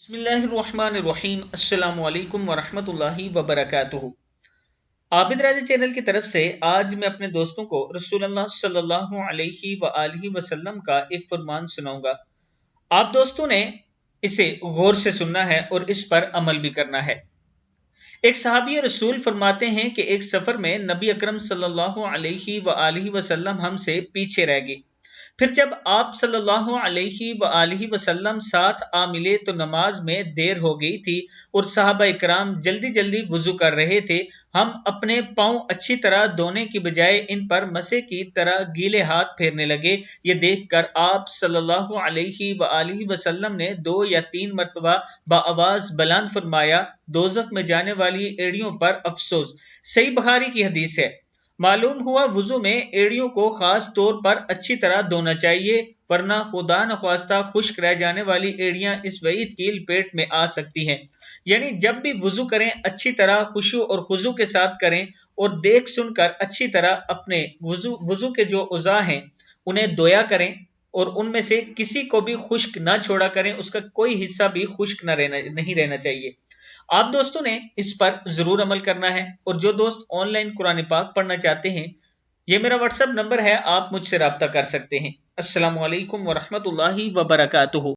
बिस्मिल्लाहिर्रहमानिर्रहीम अस्सलामु अलैकुम वरहमतुल्लाहि वबरकातुहू। आबिद राजा चैनल की तरफ से आज मैं अपने दोस्तों को रसूलुल्लाह सल्लल्लाहु अलैहि वआलिहि वसल्लम का एक फरमान सुनाऊंगा। आप दोस्तों ने इसे गौर से सुनना है और इस पर अमल भी करना है। एक सहाबी रसूल फरमाते हैं कि एक सफर में नबी अकरम सल्लल्लाहु अलैहि वआलिहि वसल्लम हमसे पीछे रह गए। फिर जब आप सल्लल्लाहु अलैहि वआलिहि वसल्लम साथ आ मिले तो नमाज में देर हो गई थी और सहाबा इकराम जल्दी जल्दी वुजू कर रहे थे। हम अपने पांव अच्छी तरह धोने की बजाय इन पर मसे की तरह गीले हाथ फेरने लगे। ये देखकर आप सल्लल्लाहु अलैहि वआलिहि वसल्लम ने 2 या 3 मरतबा बाआवाज बुलंद फरमाया, दोजख में जाने वाली एड़ियों पर अफसोस। सही बुखारी की हदीस है। मालूम हुआ वुजू में एड़ियों को खास तौर पर अच्छी तरह धोना चाहिए, वरना खुदा न ख्वास्ता खुश्क रह जाने वाली एड़ियां इस वईद की लपेट में आ सकती हैं। यानी जब भी वुजू करें अच्छी तरह खुशू और खुजू के साथ करें और देख सुनकर अच्छी तरह अपने वुजू के जो उज़ा हैं उन्हें धोया करें और उनमें से किसी को भी खुश्क ना छोड़ा करें, उसका कोई हिस्सा भी खुश्क नहीं रहना चाहिए। आप दोस्तों ने इस पर जरूर अमल करना है। और जो दोस्त ऑनलाइन कुरान पाक पढ़ना चाहते हैं, ये मेरा व्हाट्सएप नंबर है, आप मुझसे रब्ता कर सकते हैं। अस्सलामु अलैकुम वरहमतुल्लाहि वबरकातुहू।